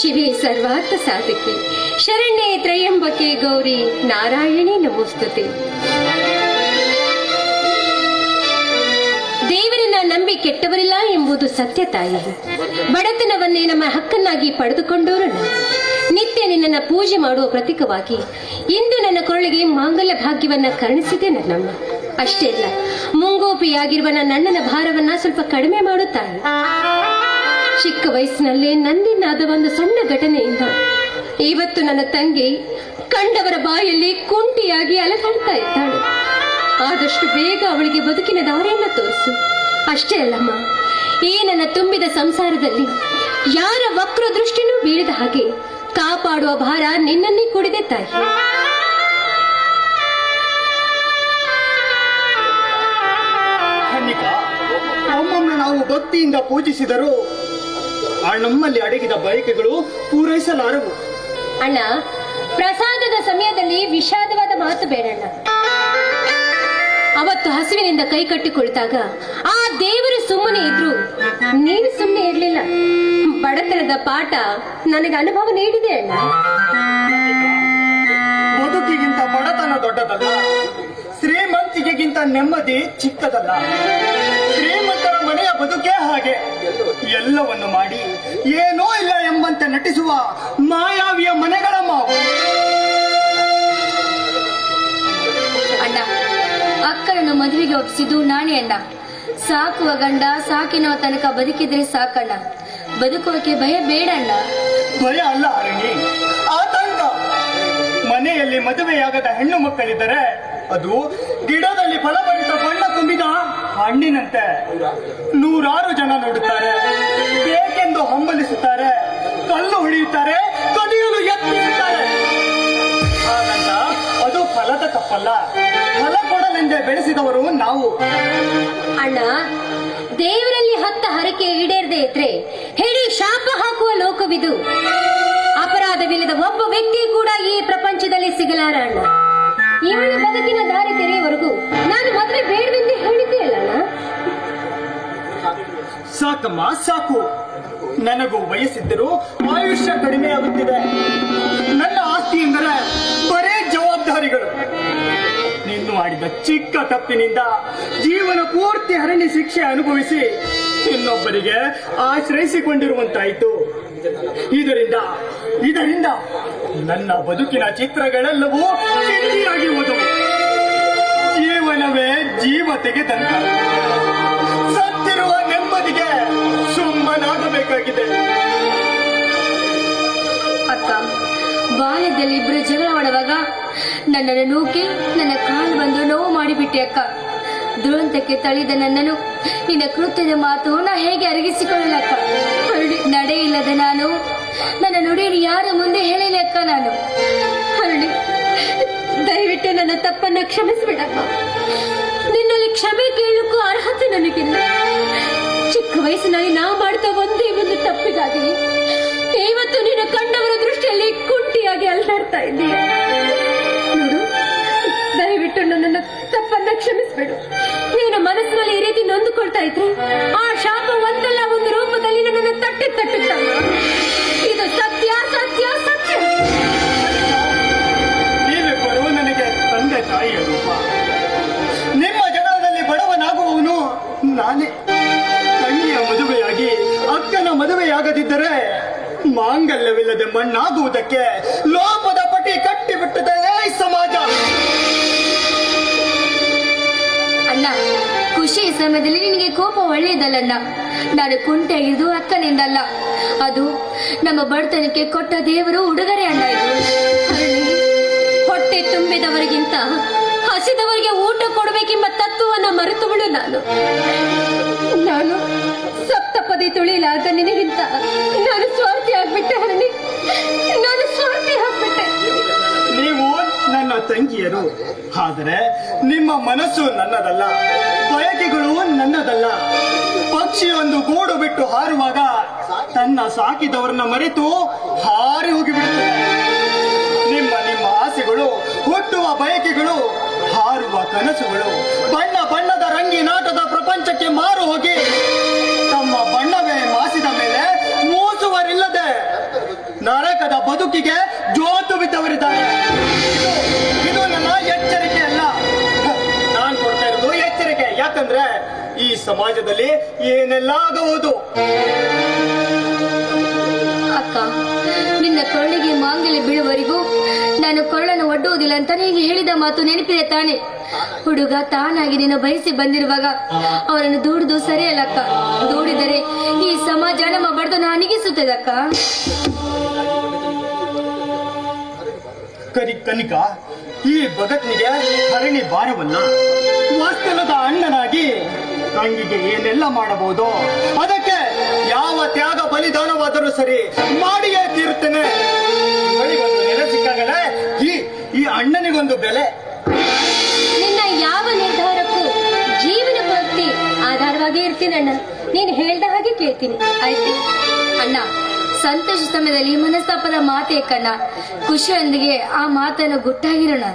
ಶಿವೆ ಸರ್ವಾರ್ಥ ಸಾಧಕೆ ಶರಣ್ಯೆ ತ್ರಯಂಬಕೆ ಗೌರಿ ನಾರಾಯಣಿ ನಮೋಸ್ತುತೆ. ದೇವರನ್ನ ನಂಬಿ ಕೆಟ್ಟವರಿಲ್ಲ ಎಂಬುದು ಸತ್ಯ ತಾಯಿ. ಬಡತನವನ್ನೇ ನಮ್ಮ ಹಕ್ಕನ್ನಾಗಿ ಪಡೆದುಕೊಂಡವರು ನಾವು. ನಿತ್ಯ ನಿನ್ನನ್ನ ಪೂಜೆ ಮಾಡುವ ಪ್ರತೀಕವಾಗಿ ಇಂದು ನನ್ನ ಕೊರಳಿಗೆ ಮಾಂಗಲ್ಯ ಭಾಗ್ಯವನ್ನ ಕರುಣಿಸಿದೆ ನನ್ನಮ್ಮ. ಅಷ್ಟೇ ಅಲ್ಲ, ಮುಂಗೋಪಿಯಾಗಿರುವ ನನ್ನ ಅಣ್ಣನ ಭಾರವನ್ನ ಸ್ವಲ್ಪ ಕಡಿಮೆ ಮಾಡುತ್ತಾಳೆ. ಚಿಕ್ಕ ವಯಸ್ಸಿನಲ್ಲೇ ನಂದಿನಾದ ಒಂದು ಸಣ್ಣ ಘಟನೆಯಿಂದ ಇವತ್ತು ನನ್ನ ತಂಗಿ ಕಂಡವರ ಬಾಯಲ್ಲಿ ಕುಂಟಿಯಾಗಿ ಅಲಗಾಡ್ತಾ ಇದ್ದಾಳೆ. ಆದಷ್ಟು ಬೇಗ ಅವಳಿಗೆ ಬದುಕಿನ ದಾರಿಯನ್ನ ತೋರಿಸು. ಅಷ್ಟೇ ಅಲ್ಲಮ್ಮ, ಈ ನನ್ನ ತುಂಬಿದ ಸಂಸಾರದಲ್ಲಿ ಯಾರ ವಕ್ರ ದೃಷ್ಟಿನೂ ಬೀಳದ ಹಾಗೆ ಕಾಪಾಡುವ ಭಾರ ನಿನ್ನನ್ನೇ ಕೂಡಿದೆ ತಾಯಿ. ಒಮ್ಮೊಮ್ಮೆ ನಾವು ಭಕ್ತಿಯಿಂದ ಪೂಜಿಸಿದರೂ ನಮ್ಮಲ್ಲಿ ಅಡಗಿದ ಬಯಕೆಗಳು ಪೂರೈಸಲಾರವು. ಅಣ್ಣ, ಪ್ರಸಾದದ ಸಮಯದಲ್ಲಿ ವಿಷಾದವಾದ ಮಾತು ಬೇಡಣ್ಣ. ಅವತ್ತು ಹಸುವಿನಿಂದ ಕೈ ಕಟ್ಟಿಕೊಳ್ತಾಗ ಆ ದೇವರು ಸುಮ್ಮನೆ ಇದ್ರು, ನೀನು ಸುಮ್ಮನೆ ಇರ್ಲಿಲ್ಲ. ಬಡತನದ ಪಾಠ ನನಗೆ ಅನುಭವ ನೀಡಿದೆ ಅಣ್ಣ. ಬದುಕಿಗಿಂತ ಬಡತನ ದೊಡ್ಡದಲ್ಲ, ಶ್ರೀಮಂತಿಕೆಗಿಂತ ನೆಮ್ಮದಿ ಚಿಕ್ಕದಲ್ಲ. ಶ್ರೀಮಂತರ ಮನೆಯ ಬದುಕೇ ಹಾಗೆ, ಎಲ್ಲವನ್ನು ಮಾಡಿ ಏನೂ ಇಲ್ಲ ಎಂಬಂತೆ ನಟಿಸುವ ಮಾಯಾವಿಯ ಮನೆಗಳ ಮಾವು. ಅಣ್ಣ, ಅಕ್ಕನನ್ನು ಮದುವೆಗೆ ಒಪ್ಪಿಸಿದ್ದು ನಾನೇ ಅಣ್ಣ. ಸಾಕುವ ಗಂಡ ಸಾಕಿನವ ತನಕ ಬದುಕಿದ್ರೆ ಸಾಕಣ್ಣ. ಬದುಕೋಕೆ ಭಯ ಬೇಡ ಅಣ್ಣ. ಭಯ ಅಲ್ಲ ಹರಿಣಿ, ಆತಂಕ. ಮನೆಯಲ್ಲಿ ಮದುವೆಯಾಗದ ಹೆಣ್ಣು ಮಕ್ಕಳಿದ್ದರೆ ಅದು ಗಿಡದಲ್ಲಿ ಫಲಭರಿತ ಬಣ್ಣ ತುಂಬಿದ ಹಣ್ಣಿನಂತೆ. ನೂರಾರು ಜನ ನೋಡುತ್ತಾರೆ, ಬೇಕೆಂದು ಹಂಬಲಿಸುತ್ತಾರೆ, ಕಲ್ಲು ಹೊಡೆಯುತ್ತಾರೆ, ಕದಿಯಲು ಯತ್ನಿಸುತ್ತಾರೆ. ಹಾಗಂತ ಅದು ಫಲದ ತಪ್ಪಲ್ಲ, ಫಲ ಕೊಡಲೆಂದೇ ಬೆಳೆಸಿದವರು ನಾವು. ಅಣ್ಣ, ದೇವರಲ್ಲಿ ಹತ್ತ ಹರಕೆ ಈಡೇರದೆ ಇದ್ರೆ ಹೇಳಿ ಶಾಪ ಹಾಕುವ ಲೋಕವಿದು. ಅಪರಾಧವಿಲ್ಲದ ಒಬ್ಬ ವ್ಯಕ್ತಿ ಕೂಡ ಈ ಪ್ರಪಂಚದಲ್ಲಿ ಸಿಗಲಾರ ಅಣ್ಣ. ಇವಳ ಬದುಕಿನ ದಾರಿ ತೆರೆಯುವವರೆಗೂ ನಾನು ಮದುವೆ ಬೇಡವೆಂದೇ ಹೇಳಿದ್ದೆ ಅಲ್ಲ ಅಣ್ಣ. ಸಾಕಮ್ಮ ಸಾಕು, ನನಗೂ ವಯಸ್ಸಿದ್ದರೂ ಆಯುಷ್ಯ ಕಡಿಮೆಯಾಗುತ್ತಿದೆ. ನನ್ನ ಆಸ್ತಿ ಎಂದರೆ ಬರೇ ಜವಾಬ್ದಾರಿಗಳು. ನೀನು ಮಾಡಿದ ಚಿಕ್ಕ ತಪ್ಪಿನಿಂದ ಜೀವನ ಪೂರ್ತಿ ಹರಣಿ ಶಿಕ್ಷೆ ಅನುಭವಿಸಿ ಇನ್ನೊಬ್ಬರಿಗೆ ಆಶ್ರಯಿಸಿಕೊಂಡಿರುವಂತಾಯಿತು. ಇದರಿಂದ ನನ್ನ ಬದುಕಿನ ಚಿತ್ರಗಳೆಲ್ಲವೂ ಚಿಂದಿಯಾಗಿ ಹೋದವು. ಜೀವನವೇ ಜೀವ ತೆಗೆದಂತ ಸತ್ತಿರುವ ನೆಮ್ಮದಿಗೆ ಸುಮ್ಮನಾಗಬೇಕಾಗಿದೆ. ಅಕ್ಕ, ಬಾಲ್ಯದಲ್ಲಿ ಇಬ್ರು ಜಗಳವಾಡುವಾಗ ನನ್ನನ್ನು ನೂಕಿ ನನ್ನ ಕಾಲು ಬಂದು ನೋವು ಮಾಡಿಬಿಟ್ಟೆ ಅಕ್ಕ. ದುರಂತಕ್ಕೆ ತಳಿದ ನನ್ನನ್ನು ನಿನ್ನ ಕೃತ್ಯದ ಮಾತು ನಾ ಹೇಗೆ ಅರಗಿಸಿಕೊಳ್ಳಲಕ್ಕ? ನಡೆ ಇಲ್ಲದ ನಾನು ನನ್ನ ನುಡಿಯನ್ನು ಯಾರ ಮುಂದೆ ಹೇಳಿಲ್ಲ ಅಕ್ಕ. ನಾನು ಹರಳಿ, ದಯವಿಟ್ಟು ನನ್ನ ತಪ್ಪನ್ನ ಕ್ಷಮಿಸ್ಬಿಡಮ್ಮ. ನಿನ್ನಲ್ಲಿ ಕ್ಷಮೆ ಕೇಳಕ್ಕೂ ಅರ್ಹತೆ ನನಗಿಲ್ಲ. ಚಿಕ್ಕ ವಯಸ್ಸಿನಲ್ಲಿ ನಾವು ಮಾಡ್ತಾ ಒಂದೇ ಒಂದು ತಪ್ಪಿಗಾಗಿ ಇವತ್ತು ನೀನು ಕಂಡವರ ದೃಷ್ಟಿಯಲ್ಲಿ ಕುಂಟಿಯಾಗಿ ಅಲ್ದಾಡ್ತಾ ಇದ್ದೀಯ. ನೋಡು, ದಯವಿಟ್ಟು ನನ್ನನ್ನ ತಪ್ಪನ್ನ ಕ್ಷಮಿಸ್ಬಿಡು. ನೀನು ಮನಸ್ಸಿನಲ್ಲಿ ಈ ರೀತಿ ನೊಂದುಕೊಳ್ತಾ ಇದ್ರೆ ಆ ಶಾಪ ಒಂದಲ್ಲ ಒಂದು ರೂಪದಲ್ಲಿ ನನ್ನನ್ನು ತಟ್ಟುತ್ತಮ್ಮ. ಇದು ಸತ್ಯ ಸತ್ಯ ಸತ್ಯ. ನೀವಿಬ್ಬರು ನನಗೆ ತಂದೆ ತಾಯಿಯ ರೂಪ. ನಿಮ್ಮ ಜಗಳದಲ್ಲಿ ಬಡವನಾಗುವವನು ನಾನೇ. ತಂಗಿಯ ಮದುವೆಯಾಗಿ ಅಕ್ಕನ ಮದುವೆಯಾಗದಿದ್ದರೆ ಮಾಂಗಲ್ಯವಿಲ್ಲದೆ ಮಣ್ಣಾಗುವುದಕ್ಕೆ ಲೋಪದ ಪಟ್ಟಿ ಕಟ್ಟಿಬಿಟ್ಟಿದೆ ಸಮಾಜ. ಅಣ್ಣ, ಖುಷಿ ಸಮಯದಲ್ಲಿ ನಿನಗೆ ಕೋಪ ಒಳ್ಳೆಯದಲ್ಲಣ್ಣ. ನಾನು ಕುಂಟೆಗಿದ್ದು ಅಕ್ಕನಿಂದಲ್ಲ, ಅದು ನಮ್ಮ ಬಡತನಕ್ಕೆ ಕೊಟ್ಟ ದೇವರು ಉಡುಗೊರೆ ಅಣ್ಣ. ಇದು ಹೊಟ್ಟೆ ತುಂಬಿದವರಿಗಿಂತ ಹಸಿದವರಿಗೆ ಊಟ ಕೊಡಬೇಕೆಂಬ ತತ್ವವನ್ನ ಮರೆತುಗಳು ನಾನು ಸಪ್ತಪದಿ ತುಳಿಲಾದ ನಿನಗಿಂತ ನಾನು ಸ್ವಾರ್ಥಿ ಆಗ್ಬಿಟ್ಟೆ ಹರಣಿ. ನಾನು ಸ್ವಾರ್ಥಿ ಆಗ್ಬಿಟ್ಟೆ. ನೀವು ನನ್ನ ತಂಗಿಯರು, ಆದರೆ ನಿಮ್ಮ ಮನಸ್ಸು ನನ್ನದಲ್ಲ, ಬಯಕೆಗಳು ನನ್ನದಲ್ಲ. ಪಕ್ಷಿಯೊಂದು ಗೂಡು ಬಿಟ್ಟು ಹಾರುವಾಗ ತನ್ನ ಸಾಕಿದವರನ್ನ ಮರೆತು ಹಾರಿ ಹೋಗಿಬಿಡುತ್ತದೆ. ನಿಮ್ಮ ಆಸೆಗಳು, ಹುಟ್ಟುವ ಬಯಕೆಗಳು, ಹಾರುವ ಕನಸುಗಳು ಬಣ್ಣ ಬಣ್ಣದ ರಂಗಿನಾಟದ ಪ್ರಪಂಚಕ್ಕೆ ಮಾರು ಹೋಗಿ ತಮ್ಮ ಬಣ್ಣವೇ ಮಾಸಿದ ಮೇಲೆ ಮೂಸುವರಿಲ್ಲದೆ ಮಾತಂದ್ರೆ ಈ ಸಮಾಜದಲ್ಲಿ ಏನೆಲ್ಲ ಆಗಬಹುದು. ಅಕ್ಕ, ನಿನ್ನ ಕೊಳ್ಳಿಗೆ ಮಾಂಗಲ್ಯ ಬೀಳುವವರೆಗೂ ನಾನು ಕೊಳ್ಳನ್ನು ಒಡ್ಡುವುದಿಲ್ಲ ಅಂತ ನೀನು ಹೇಳಿದ ಮಾತು ನೆನಪಿದೆ ತಾನೆ? ಹುಡುಗ ತಾನಾಗಿ ನೀನು ಬಯಸಿ ಬಂದಿರುವಾಗ ಅವರನ್ನು ದೂಡುದು ಸರಿಯಲ್ಲ ಅಕ್ಕ. ದೂಡಿದರೆ ಈ ಸಮಾಜ ನಮ್ಮ ಬಡತನ ಅನಿಗಿಸುತ್ತದೆ ಅಕ್ಕ. ಕನಿಕ, ಈ ಭಗತ್ನಿಗೆ ಹರಣಿ ಭಾರವಲ್ಲ. ವಾಸ್ತವದ ಅಣ್ಣನಾಗಿ ತಂಗಿಗೆ ಏನೆಲ್ಲ ಮಾಡಬಹುದು, ಅದಕ್ಕೆ ಯಾವ ತ್ಯಾಗ ಬಲಿದಾನವಾದರೂ ಸರಿ ಮಾಡಿಯೇ ತೀರುತ್ತೇನೆ. ಬಳಿಗೊಂದು ನೆಲೆ ಸಿಕ್ಕಾಗಲೇ ಈ ಅಣ್ಣನಿಗೊಂದು ಬೆಲೆ. ನಿನ್ನ ಯಾವ ನಿರ್ಧಾರಕ್ಕೂ ಜೀವನ ಭಕ್ತಿ ಆಧಾರವಾಗಿ ಇರ್ತೀನಣ್ಣ. ನೀನು ಹೇಳ್ದ ಹಾಗೆ ಕೇಳ್ತೀನಿ. ಆಯ್ತು ಅಣ್ಣ, ಸಂತೋಷ ಸಮಯದಲ್ಲಿ ಮನಸ್ತಾಪದ ಮಾತೇ ಕಣ್ಣ. ಖುಷಿಯೊಂದಿಗೆ ಆ ಮಾತನ್ನು ಗುಟ್ಟಾಗಿರೋಣ.